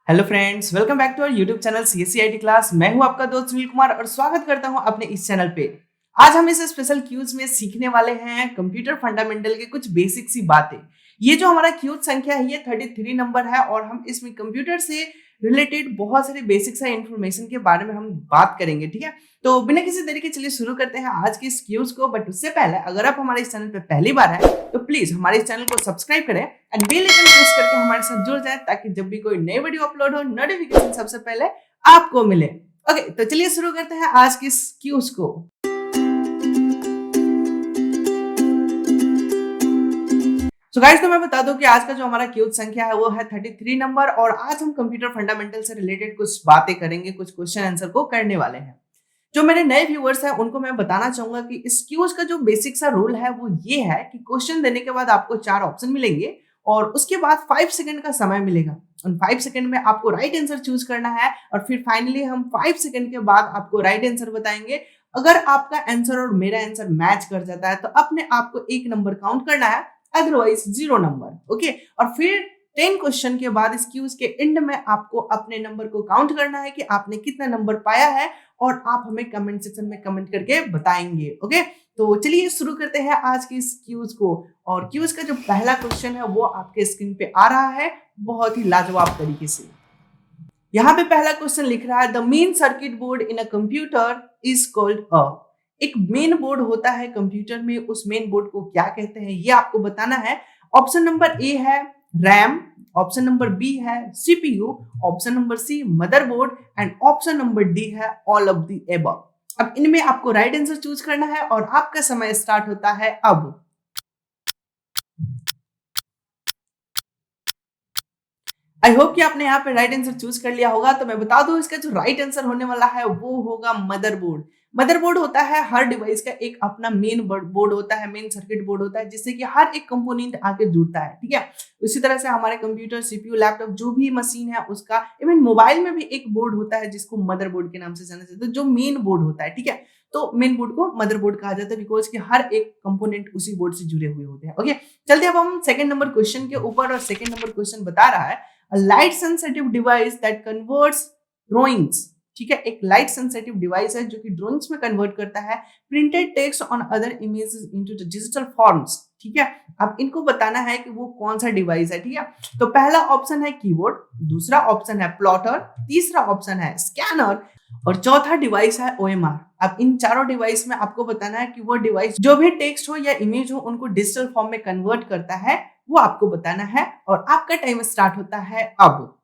Hello friends, welcome back to our YouTube channel CSEIT class. मैं हूं आपका दोस्त सुनील कुमार और स्वागत करता हूं अपने इस चैनल पे। आज हम इस स्पेशल क्यूज में सीखने वाले हैं कंप्यूटर फंडामेंटल के कुछ बेसिक सी बातें। ये जो हमारा क्यूज संख्या है ये 33 नंबर है और हम इसमें कंप्यूटर से रिलेटेड बहुत सारे बेसिक सा इंफॉर्मेशन के बारे में हम बात करेंगे, ठीक है। तो बिना किसी देरी के चलिए शुरू करते हैं आज की इस क्यूज को। बट उससे पहले अगर आप हमारे इस चैनल पे पहली बार है तो प्लीज हमारे इस चैनल को सब्सक्राइब करें एंड बेल आइकन प्रेस करके हमारे साथ जुड़ जाए ताकि जब भी कोई नई वीडियो अपलोड हो नोटिफिकेशन सबसे पहले आपको मिले। ओके, तो चलिए शुरू करते हैं आज की इस क्यूज को। सो गाइस, तो मैं बता दूं कि आज का जो हमारा क्यूज संख्या है वो है 33 नंबर और आज हम कंप्यूटर फंडामेंटल से रिलेटेड कुछ बातें करेंगे, कुछ क्वेश्चन आंसर को करने वाले हैं। जो मेरे नए व्यूअर्स हैं उनको मैं बताना चाहूंगा कि इस क्यूज का जो बेसिक सा रूल है वो ये है कि क्वेश्चन देने के बाद आपको 4 ऑप्शन मिलेंगे और उसके बाद 5 सेकंड का समय मिलेगा। उन 5 सेकंड में आपको राइट आंसर चूज करना है और फिर फाइनली हम 5 सेकंड के बाद आपको राइट आंसर बताएंगे। अगर आपका आंसर और मेरा आंसर मैच कर जाता है तो अपने आप को 1 नंबर काउंट करना है, अदरवाइज 0 नंबर। ओके, और फिर 10 क्वेश्चन के बाद इस क्यूज के एंड में आपको अपने नंबर को काउंट करना है कि आपने कितना नंबर पाया है और आप हमें कमेंट सेक्शन में कमेंट करके बताएंगे। ओके, तो चलिए शुरू करते हैं आज की इस क्यूज को। और क्यूज का जो पहला क्वेश्चन है वो आपके स्क्रीन पे आ रहा है बहुत ही लाजवाब तरीके से। यहाँ पे पहला क्वेश्चन लिख रहा है the main circuit board in a computer is called a. एक मेन बोर्ड होता है कंप्यूटर में, उस मेन बोर्ड को क्या कहते हैं ये आपको बताना है। ऑप्शन नंबर ए है रैम, ऑप्शन नंबर बी है CPU, option number C motherboard and option number D है ऑल ऑफ द एबव। अब इनमें आपको राइट आंसर चूज करना है और आपका समय स्टार्ट होता है अब। आई होप कि आपने यहाँ पे राइट आंसर चूज कर लिया होगा। तो मैं बता दूं इसका जो राइट आंसर होने वाला है वो होगा मदरबोर्ड। मदरबोर्ड होता है हर डिवाइस का एक अपना मेन बोर्ड होता है, मेन सर्किट बोर्ड होता है जिससे कि हर एक कंपोनेंट आके जुड़ता है, ठीक है। उसी तरह से हमारे कंप्यूटर, सीपीयू, लैपटॉप जो भी मशीन है उसका, इवन मोबाइल में भी एक बोर्ड होता है जिसको मदरबोर्ड के नाम से जाना जाता है, जो मेन बोर्ड होता है, ठीक है। तो मेन बोर्ड को मदरबोर्ड कहा जाता है बिकॉज कि हर एक कंपोनेंट उसी बोर्ड से जुड़े हुए होते हैं। ओके, चलते अब हम सेकंड नंबर क्वेश्चन के ऊपर। और सेकंड नंबर क्वेश्चन बता रहा है a light sensitive device that converts drawings, ठीक है। एक लाइट सेंसिटिव डिवाइस है जो कि ड्राइंग्स में कन्वर्ट करता है printed text on other images into the digital forms, ठीक है। अब इनको बताना है कि वो कौन सा डिवाइस है, ठीक है। तो पहला ऑप्शन है कीबोर्ड, दूसरा ऑप्शन है प्लॉटर, तीसरा ऑप्शन है स्कैनर और चौथा डिवाइस है ओएमआर। अब इन चारों डिवाइस में आपको बताना है कि वो डिवाइस जो भी टेक्स्ट हो या इमेज हो उनको डिजिटल फॉर्म में कन्वर्ट करता है, वो आपको बताना है और आपका टाइम स्टार्ट होता है अब।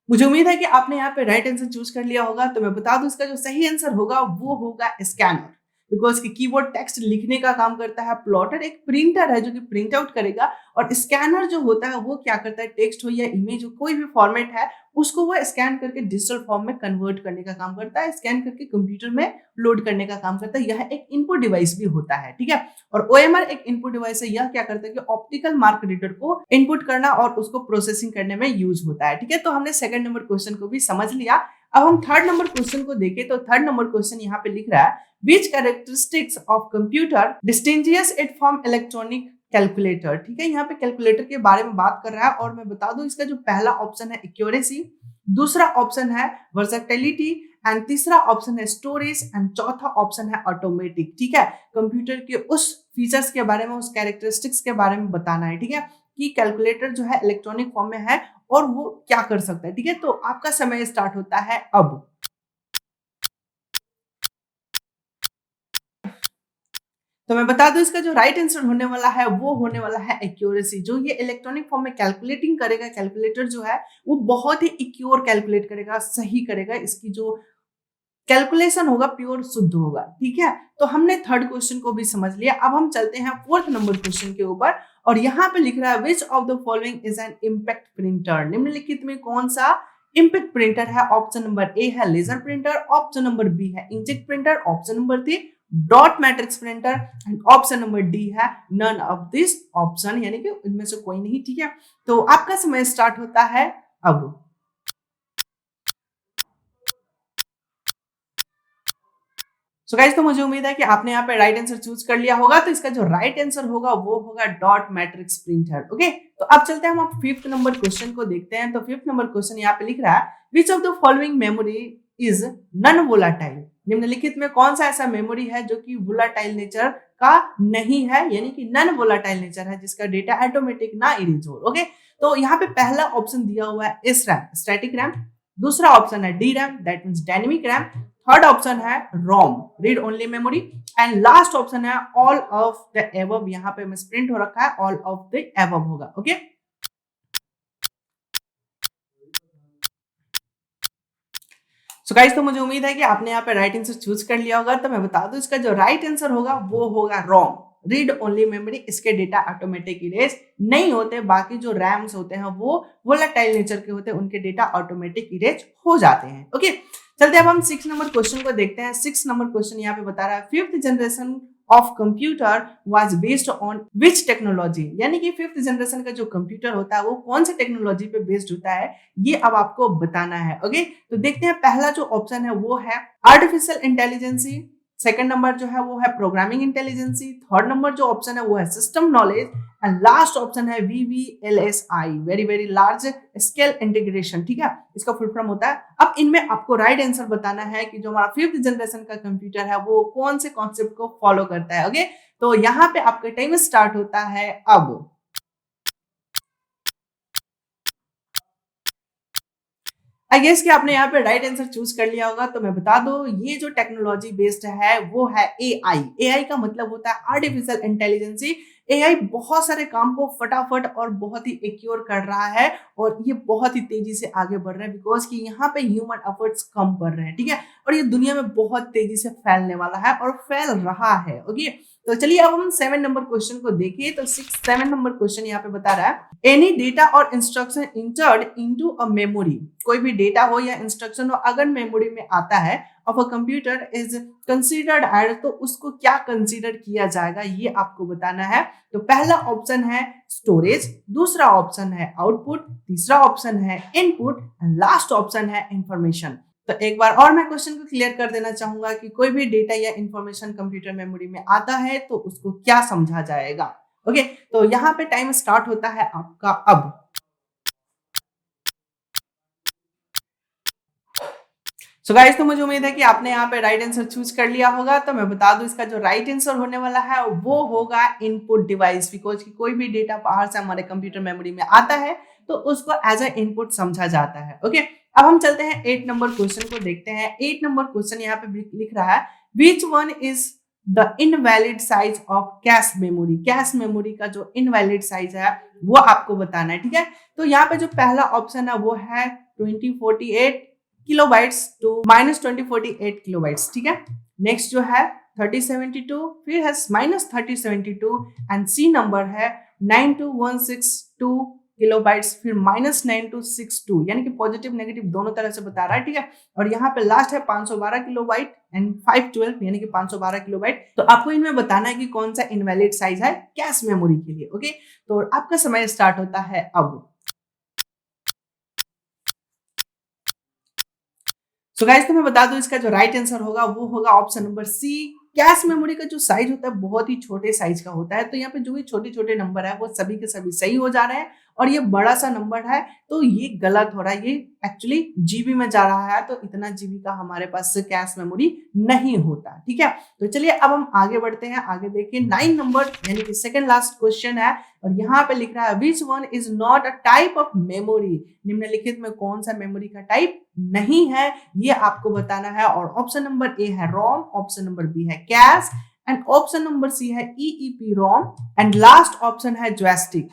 मुझे उम्मीद है कि आपने यहाँ पे राइट आंसर चूज कर लिया होगा। तो मैं बता दूं इसका जो सही आंसर होगा वो होगा स्कैनर, बिकॉज की कीबोर्ड टेक्स्ट लिखने का काम करता है, प्लॉटर एक प्रिंटर है जो कि प्रिंट आउट करेगा और स्कैनर जो होता है वो क्या करता है, टेक्स्ट हो या इमेज हो कोई भी फॉर्मेट है उसको वो स्कैन करके डिजिटल फॉर्म में कन्वर्ट करने का काम करता है, स्कैन करके कंप्यूटर में लोड करने का काम करता है। यह एक इनपुट डिवाइस भी होता है, ठीक है। और ओएमआर एक इनपुट डिवाइस है, यह क्या करता है कि ऑप्टिकल मार्क रीडर को इनपुट करना और उसको प्रोसेसिंग करने में यूज होता है, ठीक है। तो हमने सेकंड नंबर क्वेश्चन को भी समझ लिया। अब हम थर्ड नंबर क्वेश्चन को देखें तो थर्ड नंबर क्वेश्चन यहाँ पे लिख रहा है which characteristics of computer distinguish it from electronic calculator, ठीक है। यहाँ पे कैलकुलेटर के बारे में बात कर रहा है और मैं बता दूं इसका जो पहला ऑप्शन है एक्यूरेसी, दूसरा ऑप्शन है वर्सेटिलिटी एंड तीसरा ऑप्शन है स्टोरेज एंड चौथा ऑप्शन है ऑटोमेटिक, ठीक है। कंप्यूटर के उस फीचर्स के बारे में, उस कैरेक्टरिस्टिक्स के बारे में बताना है, ठीक है, कि कैलकुलेटर जो है इलेक्ट्रॉनिक फॉर्म में है और वो क्या कर सकता है, ठीक है। तो आपका समय स्टार्ट होता है अब। तो मैं बता दूं इसका जो राइट आंसर होने वाला है वो होने वाला है एक्यूरेसी। जो ये इलेक्ट्रॉनिक फॉर्म में कैलकुलेटिंग करेगा, कैलकुलेटर जो है वो बहुत ही इक्योर कैलकुलेट करेगा, सही करेगा, इसकी जो कैलकुलेशन होगा प्योर शुद्ध होगा, ठीक है। तो हमने थर्ड क्वेश्चन को भी समझ लिया। अब हम चलते हैं फोर्थ नंबर क्वेश्चन के ऊपर और यहाँ पे लिख रहा है which of the following is an impact printer, निम्नलिखित में कौन सा इम्पैक्ट प्रिंटर है। ऑप्शन नंबर ए है laser printer, option number B है inkjet printer, option number C dot matrix printer and option number D है नन ऑफ दिस ऑप्शन, यानी कि इनमें से कोई नहीं, ठीक है। तो आपका समय स्टार्ट होता है अब। सो गाइस, तो मुझे उम्मीद है कि आपने यहाँ पे राइट आंसर चूज कर लिया होगा। तो इसका जो राइट आंसर होगा वो होगा डॉट मैट्रिक्स प्रिंटर। ओके, तो अब चलते हैं, हम फिफ्थ नंबर क्वेश्चन को देखते हैं। तो फिफ्थ नंबर क्वेश्चन यहाँ पे लिख रहा है, which of the following memory is non volatile. निम्नलिखित में कौन सा ऐसा मेमोरी है जो कि वोलाटाइल नेचर का नहीं है, यानी कि नॉन वोलाटाइल नेचर है, जिसका डेटा ऑटोमेटिक ना इरेज हो। ओके, तो यहाँ पे पहला ऑप्शन दिया हुआ है एस रैम, स्टैटिक रैम। दूसरा ऑप्शन है D RAM, that means dynamic RAM. Third option है ROM, read only memory. And last option है ऑल ऑफ द एबव। यहाँ पे मिसप्रिंट हो रखा है, ऑल ऑफ द एबव होगा। ओके, सो गाइस, तो मुझे उम्मीद है कि आपने यहाँ पे राइट आंसर चूज कर लिया होगा। तो मैं बता दूं, इसका जो राइट आंसर होगा वो होगा रोम, रीड ओनली मेमोरी। इसके डेटा ऑटोमेटिक इरेज नहीं होते, बाकी जो रैम्स होते हैं वो वोलेटाइल नेचर के होते हैं, उनके डेटा ऑटोमेटिक इरेज हो जाते हैं। ओके, चलते अब हम 6 नंबर क्वेश्चन को देखते हैं। 6 नंबर क्वेश्चन यहाँ पे बता रहा है, fifth generation of computer was based on which technology. यानी कि फिफ्थ जनरेशन का जो कंप्यूटर होता है वो कौन से टेक्नोलॉजी पे बेस्ड होता है, ये अब आपको बताना है। ओके, तो देखते हैं, पहला जो ऑप्शन है वो है आर्टिफिशियल इंटेलिजेंसी। सेकंड नंबर जो है वो है प्रोग्रामिंग इंटेलिजेंसी। थर्ड नंबर जो ऑप्शन है वो है system knowledge. And last option है VVLSI, very very large scale integration. ठीक है, इसका फुल फॉर्म होता है। अब इनमें आपको राइट आंसर बताना है कि जो हमारा फिफ्थ जनरेशन का कंप्यूटर है वो कौन से कॉन्सेप्ट को फॉलो करता है। ओके, तो यहाँ पे आपका टाइम स्टार्ट होता है अब। आई गेस कि आपने यहाँ पे राइट आंसर चूज कर लिया होगा। तो मैं बता दूं, ये जो टेक्नोलॉजी बेस्ड है वो है एआई। एआई का मतलब होता है आर्टिफिशियल इंटेलिजेंसी। एआई बहुत सारे काम को फटाफट और बहुत ही एक्योर कर रहा है, और ये बहुत ही तेजी से आगे बढ़ रहा है, बिकॉज कि यहाँ पे ह्यूमन एफर्ट्स कम पड़ रहे हैं। ठीक है, और ये दुनिया में बहुत तेजी से फैलने वाला है और फैल रहा है। ओके, तो चलिए अब हम 7 नंबर क्वेश्चन को देखिए। तो 7 नंबर क्वेश्चन यहाँ पे बता रहा है, एनी डेटा और instruction entered into a memory. कोई भी डेटा हो या इंस्ट्रक्शन हो, अगर मेमोरी में आता है of a computer is considered as, तो उसको क्या कंसीडर किया जाएगा, ये आपको बताना है। तो पहला ऑप्शन है स्टोरेज, दूसरा ऑप्शन है आउटपुट, तीसरा ऑप्शन है इनपुट, लास्ट ऑप्शन है इंफॉर्मेशन। तो एक बार और मैं क्वेश्चन को क्लियर कर देना चाहूंगा कि कोई भी डेटा या इंफॉर्मेशन कंप्यूटर मेमोरी में आता है तो उसको क्या समझा जाएगा। ओके, तो यहाँ पे टाइम स्टार्ट होता है आपका अब। सो गाइस, तो मुझे उम्मीद है कि आपने यहाँ पे राइट आंसर चूज कर लिया होगा। तो मैं बता दूं, इसका जो राइट आंसर होने वाला है वो होगा इनपुट डिवाइस, बिकॉज कि कोई भी डेटा बाहर से हमारे कंप्यूटर मेमोरी में आता है तो उसको एज अ इनपुट समझा जाता है। ओके, अब हम चलते हैं 8 नंबर क्वेश्चन को देखते हैं। 8 नंबर क्वेश्चन यहाँ पे लिख रहा है, which one is the invalid size of cache memory. Cash memory का जो इनवैलिड साइज है वो आपको बताना है। ठीक है, तो यहाँ पे जो पहला ऑप्शन है वो है 2048 किलोबाइट्स टू -2048 किलोबाइट्स। ठीक है, नेक्स्ट जो है 3072, फिर है -3072, एंड सी नंबर है 92162 किलोबाइट्स, फिर -9262, यानी कि पॉजिटिव नेगेटिव दोनों तरह से बता रहा है। ठीक है, और यहाँ पे लास्ट है 512 किलोबाइट एंड 512, यानी कि 512 किलोबाइट। तो आपको इनमें बताना है कि कौन सा इनवैलिड साइज है कैश मेमोरी के लिए। ओके, तो आपका समय स्टार्ट होता है अब। सो गाइस, तो मैं बता दूं, इसका जो राइट आंसर होगा वो होगा option number C. Cache memory का जो साइज होता है बहुत ही छोटे साइज का होता है। तो यहाँ पे जो भी छोटे छोटे नंबर है वो सभी के सभी सही हो जा रहे हैं, और ये बड़ा सा नंबर है तो ये गलत हो रहा है। ये एक्चुअली जीबी में जा रहा है, तो इतना जीबी का हमारे पास कैश मेमोरी नहीं होता। ठीक है, तो चलिए अब हम आगे बढ़ते हैं। आगे देखिए 9 नंबर, यानी कि सेकंड लास्ट क्वेश्चन है, और यहाँ पे लिख रहा है, which one is not a type of memory. निम्नलिखित में कौन सा मेमोरी का टाइप नहीं है, ये आपको बताना है। और ऑप्शन नंबर ए है रोम, ऑप्शन नंबर बी है cache, and option number C है EEPROM, and last option है जॉयस्टिक।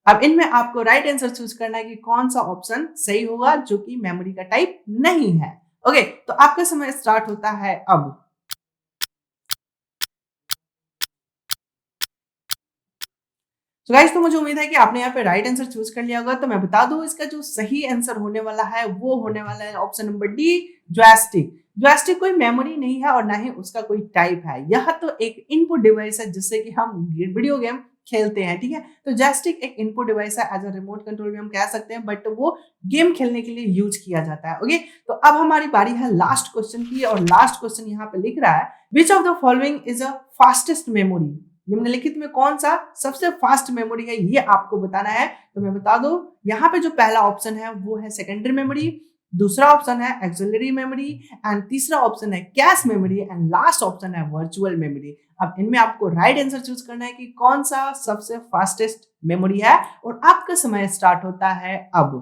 अब इनमें आपको राइट आंसर चूज करना है कि कौन सा ऑप्शन सही होगा जो कि मेमोरी का टाइप नहीं है। ओके, तो आपका समय स्टार्ट होता है अब। तो गाइस, तो मुझे उम्मीद है कि आपने यहाँ पे राइट आंसर चूज कर लिया होगा। तो मैं बता दूं, इसका जो सही आंसर होने वाला है वो होने वाला है option number D, joystick. Joystick कोई मेमोरी नहीं है और ना ही उसका कोई टाइप है। यह तो एक इनपुट डिवाइस है जिससे कि हम वीडियो गेम खेलते हैं, ठीक है। तो जॉयस्टिक एक इनपुट डिवाइस है, एज अ रिमोट कंट्रोल भी हम कह सकते हैं, बट वो गेम खेलने के लिए यूज किया जाता है। ओके, तो अब हमारी बारी है लास्ट क्वेश्चन की, और लास्ट क्वेश्चन यहाँ पे लिख रहा है, which of the following is a fastest memory. निम्नलिखित में कौन सा सबसे फास्ट मेमोरी है, ये आपको बताना है। तो मैं बता दूं, यहाँ पे जो पहला ऑप्शन है वो है सेकेंडरी मेमोरी, दूसरा ऑप्शन है एक्सिलरी मेमोरी, एंड तीसरा ऑप्शन है cache memory, and last option है वर्चुअल मेमोरी। अब इनमें आपको राइट आंसर चूज करना है कि कौन सा सबसे फास्टेस्ट मेमोरी है, और आपका समय स्टार्ट होता है अब।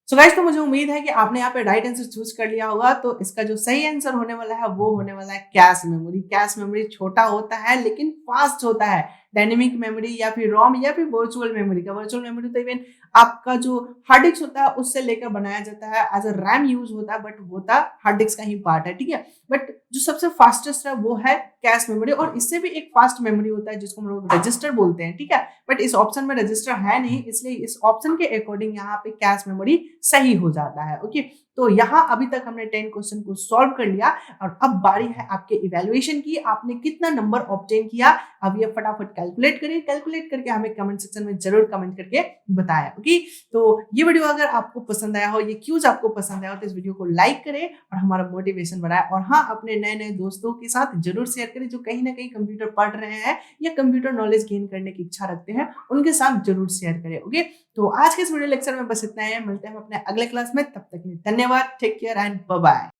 सो गाइस, तो मुझे उम्मीद है कि आपने यहाँ पे राइट आंसर चूज कर लिया होगा। तो इसका जो सही आंसर होने वाला है वो होने वाला है कैश मेमोरी। कैश मेमोरी छोटा होता है लेकिन फास्ट होता है। डायनेमिक मेमोरी या फिर रोम या फिर वर्चुअल मेमोरी का, वर्चुअल मेमोरी तो इवन आपका जो हार्ड डिस्क होता है उससे लेकर बनाया जाता है, एज अ रैम यूज होता है, बट होता हार्ड डिस्क का ही पार्ट है, ठीक है। बट जो सबसे फास्टेस्ट है वो है कैश मेमोरी, और इससे भी एक फास्ट मेमोरी होता है जिसको हम लोग रजिस्टर बोलते हैं, ठीक है। बट इस ऑप्शन में रजिस्टर है नहीं, इसलिए इस ऑप्शन के अकॉर्डिंग यहाँ पे कैश मेमोरी सही हो जाता है। ओके, तो यहाँ अभी तक हमने 10 क्वेश्चन को सॉल्व कर लिया, और अब बारी है आपके इवैल्यूएशन की। आपने कितना नंबर ऑब्टेन किया, अब ये फटाफट कैलकुलेट करिए। कैलकुलेट करके हमें कमेंट सेक्शन में जरूर कमेंट करके बताएं। ओके, तो ये वीडियो अगर आपको पसंद आया हो, ये क्यूज आपको पसंद आया हो, तो इस वीडियो को लाइक करें और हमारा मोटिवेशन बढ़ाए। और हाँ, अपने नए नए दोस्तों के साथ जरूर शेयर करें जो कहीं ना कहीं कंप्यूटर पढ़ रहे हैं या कंप्यूटर नॉलेज गेन करने की इच्छा रखते हैं, उनके साथ जरूर शेयर करें। ओके, तो आज के इस वीडियो लेक्चर में बस इतना है। मिलते हैं हम अपने अगले क्लास में, तब तक के लिए धन्यवाद। Take care and bye bye.